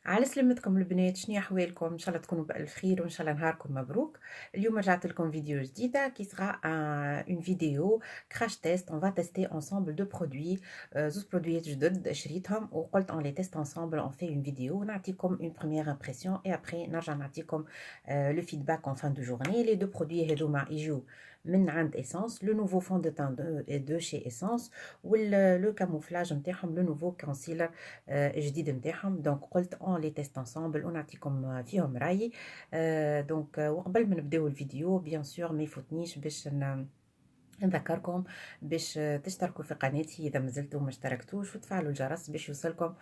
على سلامتكم البنات، شنيا حوالكم؟ ان شاء الله تكونوا بألف خير وان شاء الله نهاركم مبروك. اليوم رجعت لكم فيديو جديده كي سغا اون فيديو كراش تيست. اون فا تيستي انصامبل دو برودوي، زوز برودويات جدد شريتهم وقلت اون لي تيست انصامبل اون في اون فيديو نعطيكم اون بروميير امبرسيون اي ابري نرجع نعطيكم لو فيدباك اون فان دو جورني. لي دو برودوي هذوما يجيو من عند اسانس، لو نوفو فون دو تان دو شي اسانس، ولو كاموفلاج نتاعهم لو نوفو كونسيلر جديد نتاعهم. دونك قلت اون لي تيست انصامبل ونعطيكم فيهم رايي. دونك وقبل ما نبداو الفيديو بيان سور ما يفوتنيش باش نذكركم باش تشتركوا في قناتي اذا مازلتوا ما اشتركتوش وتفعلوا الجرس باش يوصلكم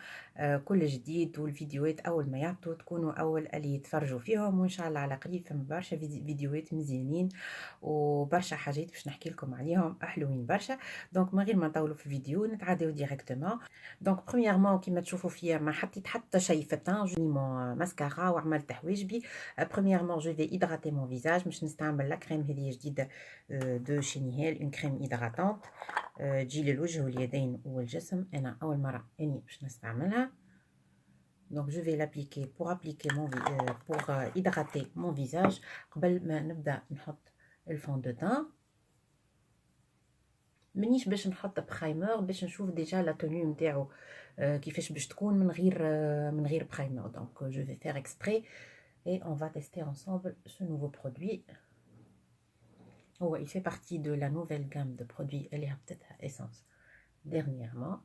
كل جديد، والفيديوهات اول ما يعطوا تكونوا اول اللي يتفرجوا فيهم. وان شاء الله على قريب فما برشا فيديوهات مزيانين وبرشا حاجات باش نحكي لكم عليهم حلوين برشا. دونك من غير ما نطولوا في الفيديو نتعداو ديريكتومون. دونك برومييرمون كيما تشوفوا فيا ما حطيت حتى شيء فتان، جوني مون ماسكارا وعملت حواجبي. برومييرمون جو في هيدراطي مون فيزاج، باش نستعمل لا كريم هذه جديده دو شي نيهيل، اون كريم هيدراتونت تجي للوجه واليدين والجسم. انا اول مره اني باش نستعملها. Donc je vais l'appliquer pour appliquer pour hydrater mon visage. قبل ما نبدا نحط الفون دو تان منيش باش نحط برايمر، باش نشوف ديجا لا توني نتاعو كيفاش باش تكون من غير برايمر. دونك جو في فير اكسبري et on va tester ensemble ce nouveau produit. Il fait partie de la nouvelle gamme de produits اللي هبطتها Essence dernièrement.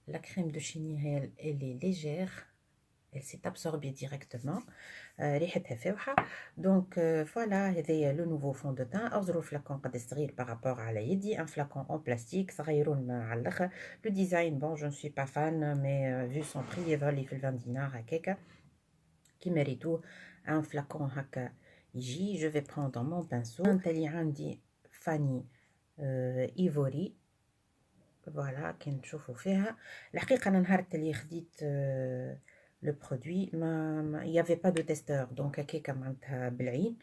La crème de chez Nihel, elle est légère, elle s'est absorbée directement. ريحتها فاوحة. Donc voilà, هذايا le nouveau fond de teint. أرزرو فلاكون قد صغير par rapport على يدي، un flacon en plastique صغيرون على الآخر. Le design, bon, je ne suis pas fan, mais vu son prix يظهرلي في 20 دينار هكاكا كيما ريتو. un flacon هكا يجي. Je vais prendre mon pinceau. نتالي عندي فاني ايفوري. فوالا كي تشوفوا فيها. الحقيقه انا نهار اللي خديت لو برودوي ما يافي با دو تيستور، دونك هكاكا معناتها بالعين.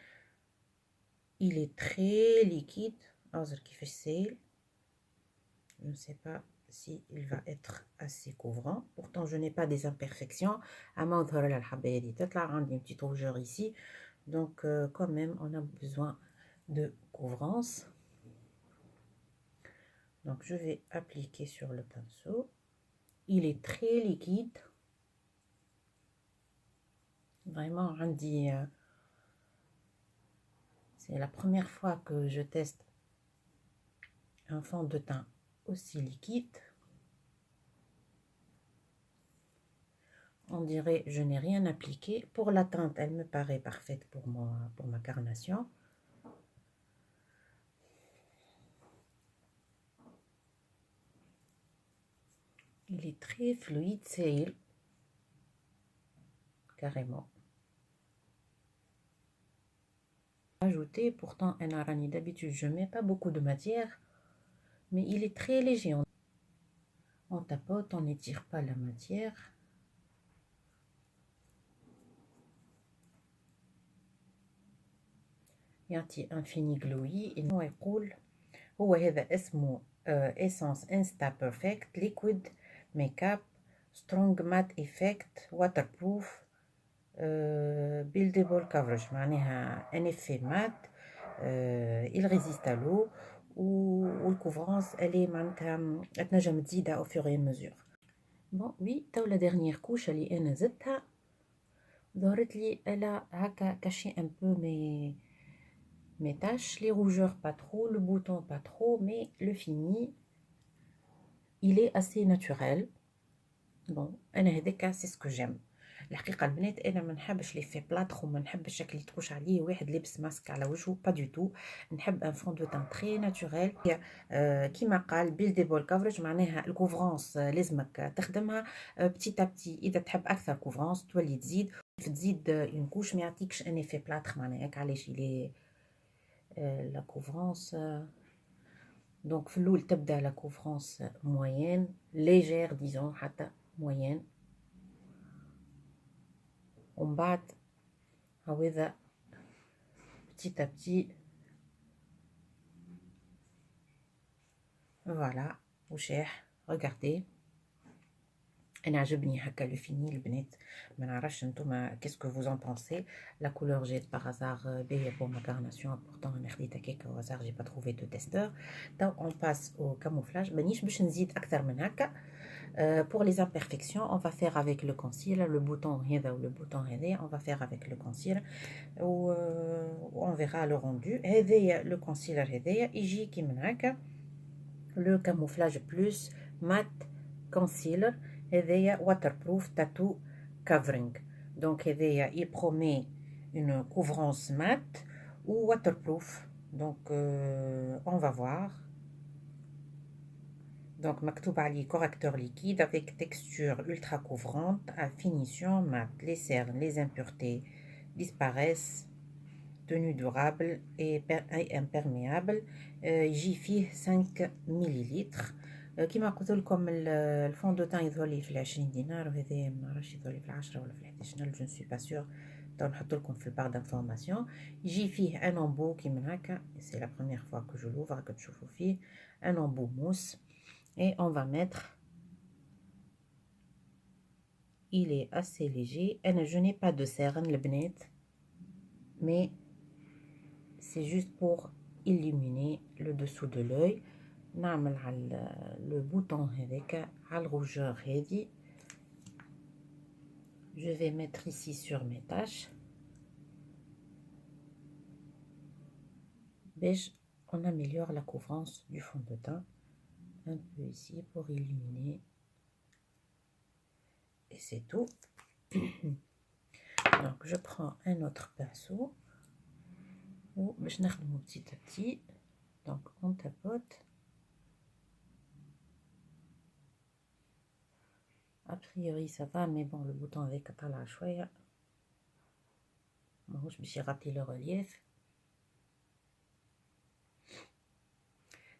il est très liquide. انظر كيفاش سايل. je ne sais pas si il va être assez couvrant. Pourtant je n'ai pas des imperfections. اما ظهر لها الحبه هذه تطلع عندي une petite rougeur ici. Donc quand même on a besoin de couvrance. Donc je vais appliquer sur le pinceau. Il est très liquide. Vraiment, Randy, c'est la première fois que je teste un fond de teint aussi liquide. On dirait je n'ai rien appliqué. Pour la teinte, elle me paraît parfaite pour moi, pour ma carnation. Il est très fluide, c'est carrément. Ajouter, pourtant un arani d'habitude je mets pas beaucoup de matière, mais il est très léger. On tapote, on n'étire pas la matière. يعطي انفيني جلوي. انه يقول هو هذا اسمه essence insta perfect liquid makeup strong matte effect waterproof buildable coverage، معناها ان effet مات il résiste à l'eau والكوفرانس اللي معناتها تنجم تزيدها au fur et à mesure. بون وي تو لا ديرنيير كوش اللي انا زدتها ظهرت لي الا هكا كاشي ان بو mes taches, les rougeurs pas trop, le bouton pas trop, mais le fini il est assez naturel. Bon انا هذاك c'est ce que j'aime. الحقيقه البنات انا ما نحبش لي في بلاطخ وما نحبش شكل تكوش عليه واحد لابس ماسك على وجهه با دو تو. نحب ان فون دو تان تري ناتوريل. كيما قال بيلديبل كفرج، معناها الكوفرانس لازمك تخدمها بتي بتي. اذا تحب اكثر كوفرانس تولي تزيد اون كوش ما يعطيكش ان في بلاطخ. معناها هكا علاش لي la couvrance. Donc في الأول تبدا la couvrance moyenne légère disons حتى moyenne، ومن بعد هذا petit à petit voilà وشاح. regardez انا عجبني هكا لو فيني البنات. ما نعرفش نتوما qu'est-ce que vous en pensez. La couleur جات par hasard باهيه pour ma carnation, pourtant انا خديت هكاك au hasard, j'ai pas trouvé de testeur. تو on passe au camouflage. مانيش باش نزيد اكثر من هكا. Pour les imperfections, on va faire avec le concealer, le bouton هذا ou le bouton هذا, on va faire avec le concealer ou on verra le rendu. هذايا le concealer هذايا يجي كي من هكا le camouflage plus matte concealer. هذايا waterproof tattoo covering. Donc هذايا il promet une couvrance matte ou waterproof. Donc on va voir. Donc مكتوب عليه correcteur liquide avec texture ultra couvrante à finition matte. Les cernes, les impuretés disparaissent. Tenue durable et imperméable. يجي فيه 5 مليلتر. كيما قلت لكم الفون دو تان يظهر لي في 20 دينار وهذا ما نعرفش يظهر لي في 10 ولا في 11 جو نسوي با سور. تو نحط لكم في البار دانفورماسيون. يجي فيه ان امبو كيما هكا. سي لا بروميير فوا كو جو لوفر راكم تشوفوا فيه ان امبو موس. Et on va mettre, il est assez léger. Et je n'ai pas de cerne, le bnet, mais c'est juste pour illuminer le dessous de l'œil. نعمل على le bouton هذاك على الروجeur هذي. Je vais mettre ici sur mes taches. باش on améliore la couvrance du fond de teint. Un peu ici pour illuminer. Et c'est tout. Donc je prends un autre pinceau. باش نخدمو petit à petit. Donc on tapote. A priori ça va, mais bon le bouton avec طالع شوية ماهوش باش يغطي le relief.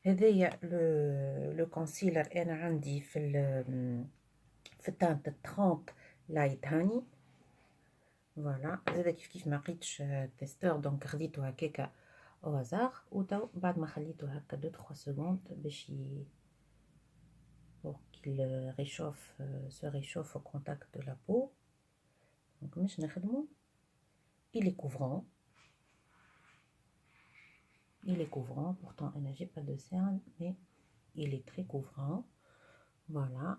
هذايا le concealer انا عندي في التانت 30 لايت هاني. فوالا زادا كيف ما لقيتش تيستور دونك خديته هكاكا او هازار. وتو بعد ما خليته هكا 2-3 سكوند باش pour qu'il se réchauffe au contact de la peau. Donc باش نخدمو. Il est couvrant. Il est couvrant, pourtant j'ai pas de cerne, mais il est très couvrant. Voilà.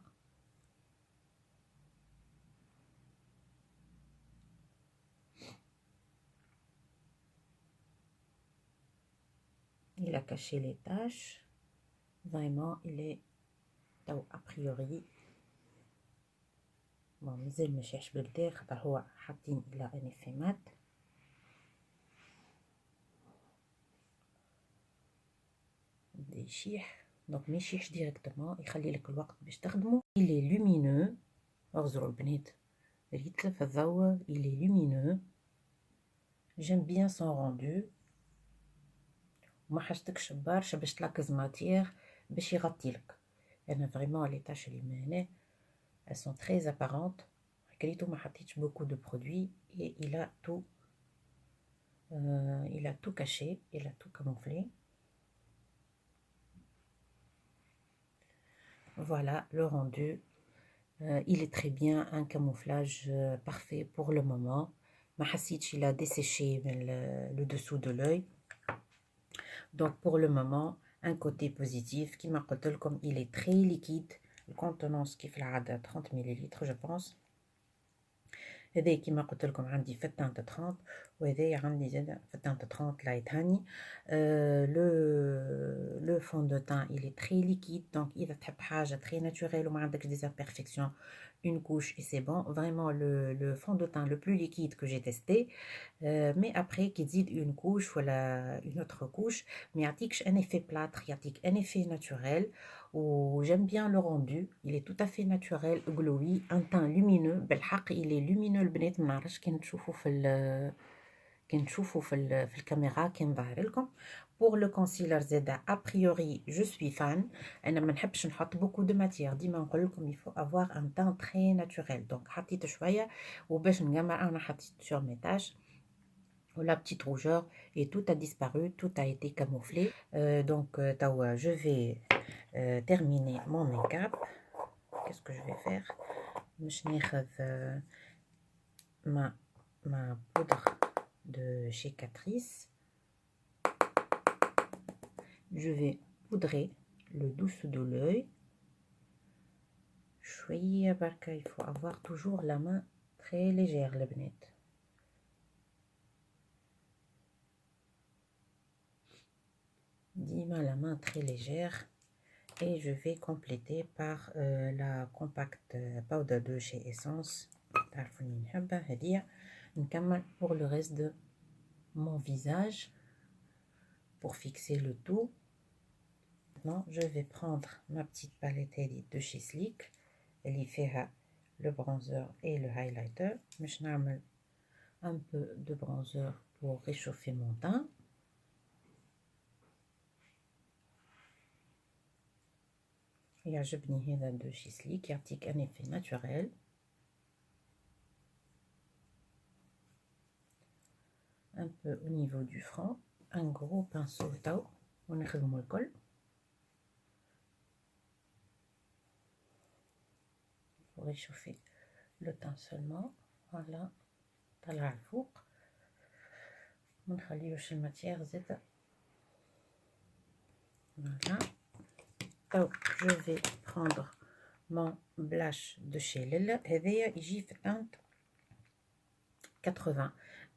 Il a caché les taches. Vraiment, il est a priori. Bon, مازال ما شاحش بالكدا خاطر هو حاطين الى ان افي مات. بدا يشيح دونك ما يشيحش ديريكتومون، يخلي لك الوقت باش تخدمو. il est lumineux. اغزروا البنات ريتلف الضوء. il est lumineux. j'aime bien son rendu. وما حاجتكش برشا باش تركز ماتير باش يغطي لك. انا فريمون لي تاش اللي من هنا elles sont très apparentes. كريتو ما حطيتش beaucoup de produits et il a tout caché, il a tout camouflé. Voilà le rendu. Il est très bien, un camouflage parfait pour le moment. ما حسيتش il a desséché le dessous de l'œil. Donc pour le moment un côté positif. كما قلت لكم il est très liquide. الكونتونونس كيف العادة 30 مليلتر جو بونس. هذا كيما قلت لكم عندي في التانت 30 وهذا عندي زاد في التانت 30 لايت هاني. لو فون دو تان il est très liquide. donc إذا تحب حاجة très naturelle وما عندكش des imperfections, une couche et c'est bon. Vraiment le fond de teint le plus liquide que j'ai testé. Mais après qui تزيد une couche ولا une autre couche ما يعطيكش un effet plâtre, يعطيك un effet naturel. و j'aime bien le rendu, il est tout à fait naturel, glowy, un teint lumineux. بالحق il est lumineux البنات. ما نعرفش كي نشوفوا في الكاميرا كي نظهر لكم. pour le concealer زادا a priori je suis fan. انا ما نحبش نحط beaucoup de matière. ديما نقول لكم il faut avoir un teint très naturel. donc حطيت شويه وباش نجمع انا حطيت sur mes taches. La petite rougeur et tout a disparu, tout a été camouflé. Donc je vais terminer mon make-up. Qu'est-ce que je vais faire? باش ناخذ ma poudre de chez Catrice. Je vais poudrer le dessous de l'œil. شوية بركة. Il faut avoir toujours la main très légère البنات. ديما la main très légère. Et je vais compléter par la compact powder de chez Essence. تعرفوني نحبها هدية. نكمل pour le reste de mon visage pour fixer le tout. Maintenant, je vais prendre ma petite palette de chez Sleek. Elle y fait le bronzer et le highlighter. Je vais mettre un peu de bronzer pour réchauffer mon teint. يعجبني هذا de chez Sleek يعطيك un effet naturel. Un peu au niveau du front. Un gros pinceau تاو ونخدمو الكل. Pour réchauffer le teint seulement. Voilà. طلع الفوق. منخليوش الماتيير زيت. Voilà. Donc, je vais prendre mon blush de chez Lille. هذايا يجي في teinte 80.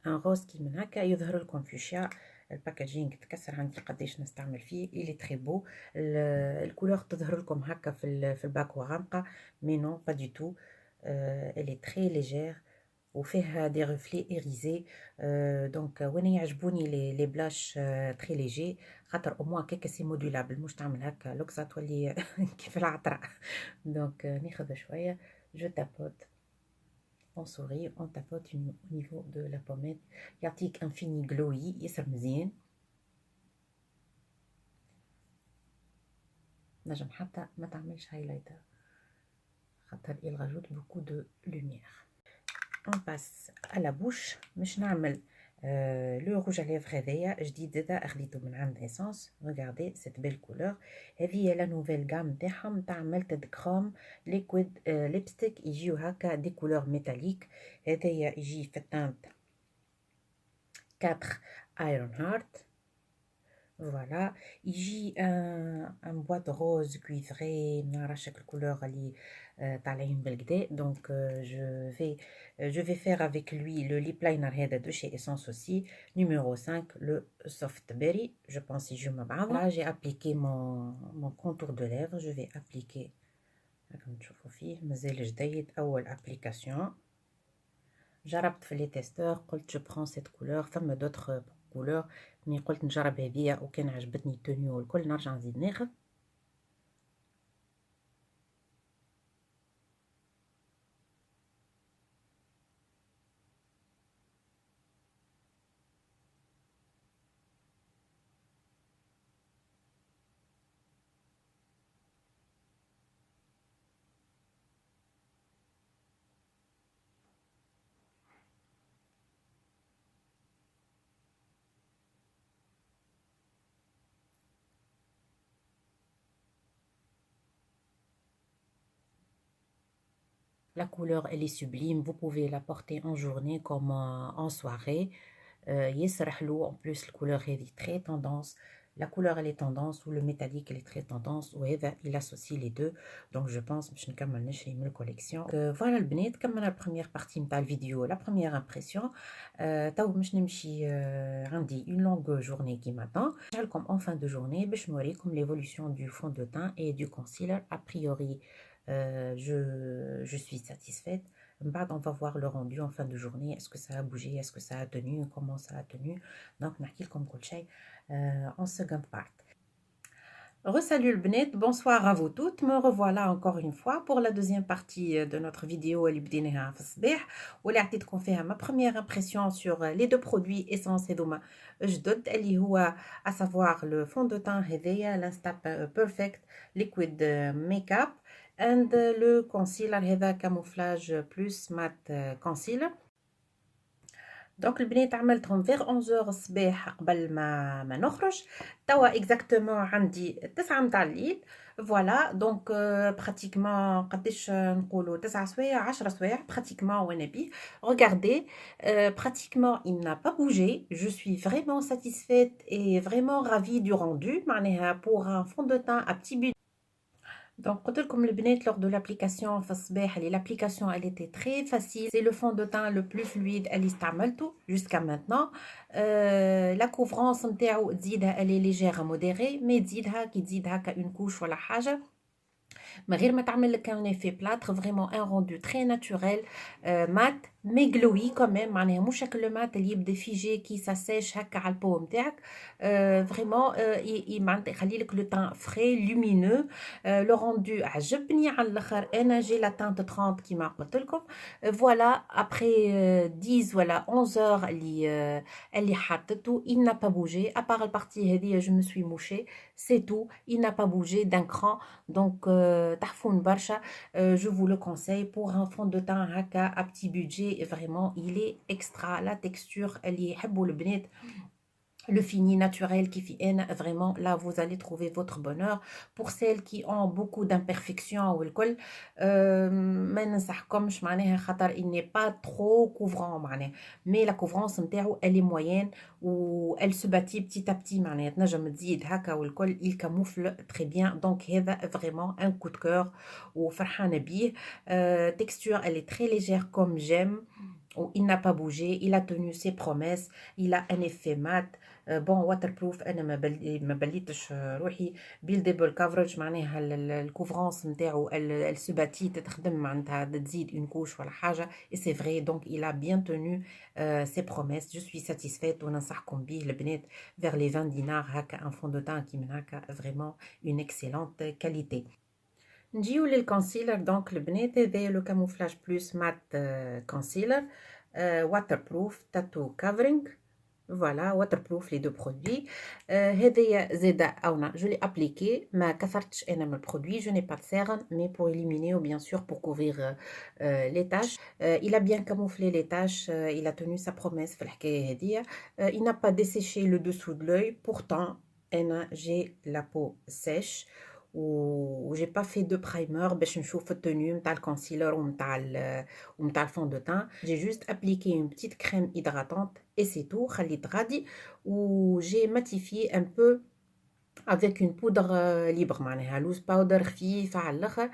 Un rose qui من هكا يظهر لكم فيوشيا. الباكاجينغ تكسر عندي قداش نستعمل فيه. il est très beau. الكولور تظهر لكم هكا في الباك غامقه. mais non pas du tout. elle est très légère وفيها دي ريفلي إيريزي. دونك وانا يعجبوني لي بلاش تري ليجي خاطر او موان كيكا سي مودولابل مش تعمل هكا لوكسا تولي كيف العطرة. دونك ناخذ شويه. جو تابوت on sourit, on tapote au niveau de la pommette. يعطيك un fini glowy ياسر مزيان. نجم حتى ما تعملش هايلايتر خاطر il rajoute beaucoup de lumière. On passe à la bouche. باش نعمل لو روج على ليفغ هذايا جديد هذا اخذيته من عند ايسونس. ريغاردي سيت بيل كولور. هذه هي لا نوفيل غام نتاعهم تاع ميلتد كروم ليكويد ليبستيك. يجيو هكا دي كولور ميتاليك. هذايا يجي في التانت 4 ايرون هارت. Voilà, يجي un boîte rose cuivré نعرف شكل كولور اللي طالعين بالكدا. donc je vais faire avec lui le lip liner هذا de chez Essence aussi numéro 5 le soft berry. je pense يجيو مع بعض. là j'ai appliqué mon contour de lèvres. je vais appliquer راكم تشوفوا فيه مازال جديد اول application. جربت في لي تيستور قلت je prends cette couleur. فما d'autres couleurs مي قلت نجرب هذيا وكان عجبتني التونيو والكل نرجع نزيد ناخذ. La couleur, elle est sublime. Vous pouvez la porter en journée comme en soirée. En plus, la couleur est très tendance. La couleur, elle est tendance ou le métallique, elle est très tendance. Ou il associe les deux. Donc, je pense que je vais faire une collection. Voilà, le بنات كملنا la première partie de la vidéo, la première impression. تو باش نمشي عندي une longue journée qui m'attend. نجعلكم en fin de journée باش نوريكم l'évolution du fond de teint et du concealer. A priori, je suis satisfaite. On va voir le rendu en fin de journée. Est-ce que ça a bougé? Est-ce que ça a tenu? Comment ça a tenu? Donc, comme en seconde part. Resalut le bnet, bonsoir à vous toutes. Me revoilà encore une fois pour la deuxième partie de notre vidéo. Où ma première impression sur les deux produits Essence et Doma. À savoir le fond de teint l'Instap Perfect Liquid Makeup. And le concealer هذا camouflage plus matte concealer. دونك البنات عملتهم فيغ 11 الصباح قبل ما نخرج. توا اكزاكتومون عندي 9 متاع الليل. Voilà, donc pratiquement قداش نقولوا 9 سوايع 10 سوايع pratiquement وانا بيه. Regardez, pratiquement il n'a pas bougé. Je suis vraiment satisfaite et vraiment ravie du rendu. معناها pour un fond de teint à petit budget. Donc, قلت لكم البنات lors de l'application في الصباح اللي l'application elle était très facile. C'est le fond de teint le plus fluide اللي استعملته jusqu'à maintenant. La couvrance نتاعو تزيدها elle est légère à modérée mais تزيدها كي تزيد هكا une couche ولا حاجة من غير ما تعمل لك un effet plâtre, vraiment un rendu très naturel, mat mais glowy quand même. معناها مش شكل المات اللي يبدا فيجي كي ساسيش هكا على البو نتاعك. فريمون معناتها يخلي لك لو تان فري لومينو. لو روندو عجبني على الاخر. انا جي لا تانت 30 كيما قلت لكم. فوالا ابري 10 ولا 11 اللي حطيته il n'a pas bougé à part البارتي هذه je me suis mouchée c'est tout, il n'a pas bougé d'un cran. Donc تحفون برشا. Je vous le conseille pour un fond de teint هكا à petit budget. Vraiment il est extra. La texture اللي يحبوا البنات le fini naturel qui fait vraiment là vous allez trouver votre bonheur. Pour celles qui ont beaucoup d'imperfections ou الكل ما ننصحكمش معناها خاطر il n'est pas trop couvrant معناها. mais la couvrance نتاعو elle est moyenne و elle se bâtit petit à petit معناها تنجم تزيد هكا والكل il camoufle très bien. donc هذا vraiment un coup de cœur وفرحانة بيه. texture elle est très légère comme j'aime. il n'a pas bougé, il a tenu ses promesses, il a un effet mat. bon waterproof. انا ما بليتش روحي buildable coverage معناها الكوفرانس نتاعو elle se bâtit تخدم معناتها تزيد une couche ولا حاجه. et c'est vrai donc il a bien tenu ses promesses. je suis satisfaite وننصحكم بيه البنات vers les 20 dinars هكا un fond de teint كي من هكا vraiment une excellente qualité. نجيو للكونسيلر. دونك البنات هذا لو كاموفلاج بلوس مات كونسيلر waterproof tattoo covering. Voilà, waterproof les deux produits. هذايا زادا أونا je l'ai appliqué. ما كثرتش أنا من البرودوي. je n'ai pas de cerne mais pour éliminer ou bien sûr pour couvrir les taches. il a bien camouflé les taches. il a tenu sa promesse في الحكاية هذيا. il n'a pas desséché le dessous de l'œil. pourtant أنا j'ai la peau sèche و j'ai pas fait de primer باش نشوف التونيو نتاع الكونسيلر ومتاع الفون دو تان. j'ai juste appliqué une petite crème hydratante et c'est tout. خليت غادي و j'ai matifié un peu avec une poudre libre معناها loose powder خفيفة على الاخر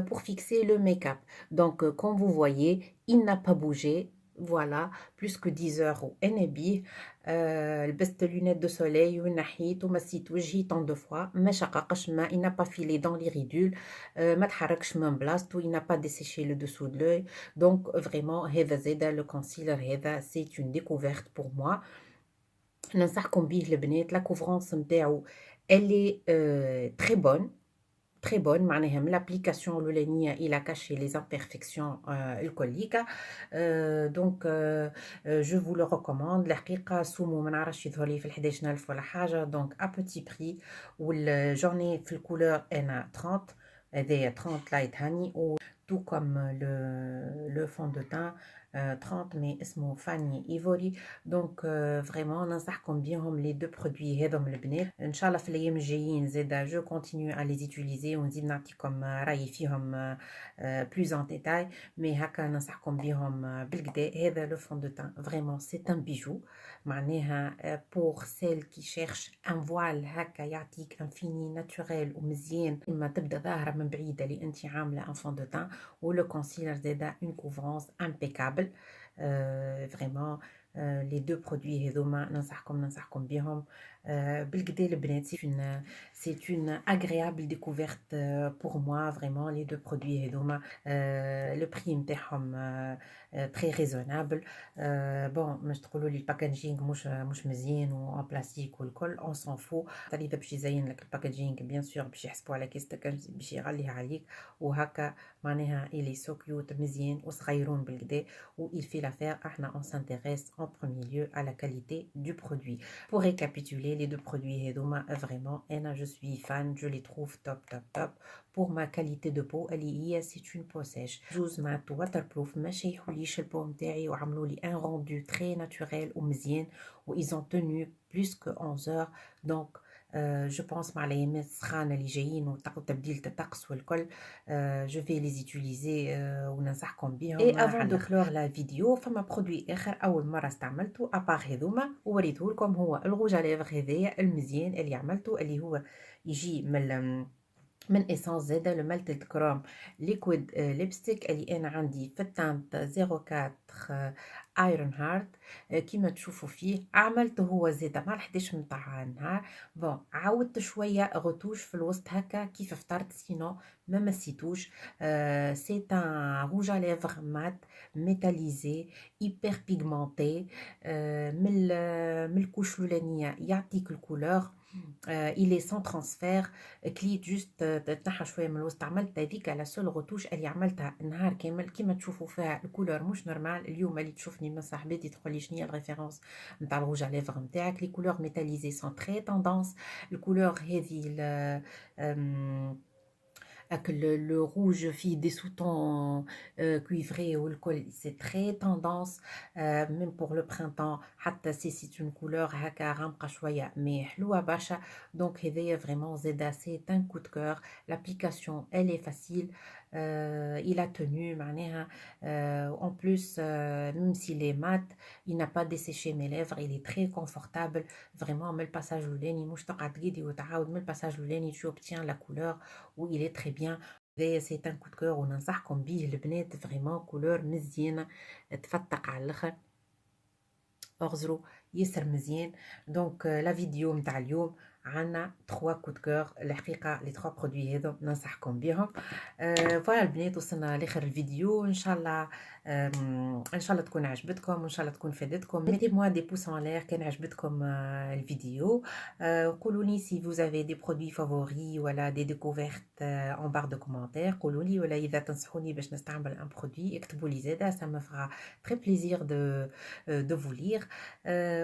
pour fixer le make-up. donc comme vous voyez il n'a pas bougé. voilà plus que 10 heures وانا بيه. لبست lunettes de soleil ونحيت ومسيت وجهي tant de fois. ما شققش ما il n'a pas filé dans les ridules. ما تحركش من بلاصتو. il n'a pas desséché le dessous de l'œil. donc vraiment هذا زادا le concealer هذا c'est une découverte pour moi. ننصحكم بيه البنات. لا كوفرانس نتاعو elle est très bonne très bonne. معناها من l'application الاولانيه il a caché les imperfections الكليكا. donc je vous le recommande. الحقيقه سومو ما نعرفش يظهر لي في 11000 ولا حاجه. donc à petit prix. والجورني في الكولور انا 30. هذايا 30 لايت هاني و tout comme le fond de teint 30 mais اسمه فاني ايفوري. دونك فريمون ننصحكم بيهم لي دو برودوي هذوم البنات. ان شاء الله في الايام الجايين زاده جو كونتينيو ا لي زيتيليزي ونزيد نعطيكم رايي فيهم بلوز ان ديتاي. مي هكا ننصحكم بيهم بالكدا. هذا لو فون دو تان فريمون سي ان بيجو معناها بور سيل كي شيرش ان فوال هكا يعطيك ان فيني ناتوريل ومزيان اما تبدا ظاهره من بعيده اللي انت عامله ان فون دو تان. ولو كونسيلر زاده اون كوفرانس امبيكابل. فريمون les deux produits هذوما ننصحكم بهم بالكدا البنات. c'est une agréable découverte pour moi vraiment les deux produits هذوما. le prix نتاعهم très raisonnable. bon مش تقولوا لي الباكاجينغ مش مزيان و بلاستيك والكل on s'en fout. تالي اذا باش يزين لك الباكاجينغ بيان سور باش يحسبوا على كيستك باش يغليها عليك وهكا معناها il est so cute مزيان وصغيرون بالكدا و il fait l'affaire. احنا on s'intéresse en premier lieu à la qualité du produit. pour récapituler les deux produits هذوما vraiment انا je suis fan. je les trouve top. pour ma qualité de peau اللي هي c'est une peau sèche جوز مات waterproof. ما شيحوليش البو نتاعي وعملوا لي un rendu très naturel ومزيان و ils ont tenu plus que 11 heures. donc جو بونس مع الأيامات السخانة اللي جايين وتبديلة الطقس والكل جو في لي زوتيليزي وننصحكم بيهم. Et avant de clore la vidéo فما برودوي آخر أول مرة استعملته أبار هذوما ووريته لكم، هو الغوج على ليفغ هذايا المزيان اللي عملته، اللي هو يجي من اسانس زاده لو مالتد كروم ليكويد ليبستيك اللي انا عندي في التانت 04 ايرون هارت. كيما تشوفوا فيه عملته هو زاده مع 11 متاع النهار. بون عاودت شويه غتوش في الوسط هكا كيف فطرت، سينو ما مسيتوش. سي ان روج à lèvres مات ميتاليزي ايبر بيغمونتي. من الكوش الاولانيه يعطيك الكولور. il est sans transfert. كليت جوست تنحى شويه من الوسط، عملت هذيك على سول غوتوش اللي عملتها النهار كامل كيما تشوفوا فيها الكولور مش نورمال. اليوم اللي تشوفني من صاحبتي تقول لي شنو هي الريفيرونس نتاع الروج على ليفغ نتاعك، لي كولور ميتاليزي سون تري توندونس. الكولور هذه que le rouge فيه des sous-tons cuivrés والكل c'est très tendance. même pour le printemps حتى c'est une couleur هكا غامقة شوية mais حلوة برشا. donc هذايا vraiment زادا c'est un coup de cœur. l'application elle est facile. il a tenu معناها. en plus même s'il est mat il n'a pas desséché mes lèvres, il est très confortable vraiment. من الباساج الاولاني مش تقعد تقيدي وتعاود من الباساج الاولاني tu obtiens la couleur où il est très bien. سي ان كود كور وننصحكم بيه البنات فريمون كولور مزيانه تفتق على الاخر. اغزروا ياسر مزيان. دونك لا فيديو نتاع اليوم عنا 3 كود كور الحقيقه لي 3 برودوي هذو ننصحكم بهم. فوالا البنات وصلنا لاخر الفيديو. ان شاء الله ان شاء الله تكون عجبتكم وان شاء الله تكون فادتكم. mettez moi des pouces en l'air كان عجبتكم الفيديو. قولوا لي si vous avez des produits favoris ولا des découvertes en barre de commentaires. قولوا لي ولا اذا تنصحوني باش نستعمل ان برودوي اكتبوا لي زاده، ça me fera très plaisir de vous lire.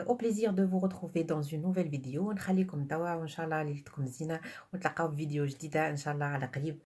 au plaisir de vous retrouver dans une nouvelle vidéo. نخليكم توا وان شاء الله ليلتكم زينه ونتلاقاو في فيديو جديده ان شاء الله على قريب.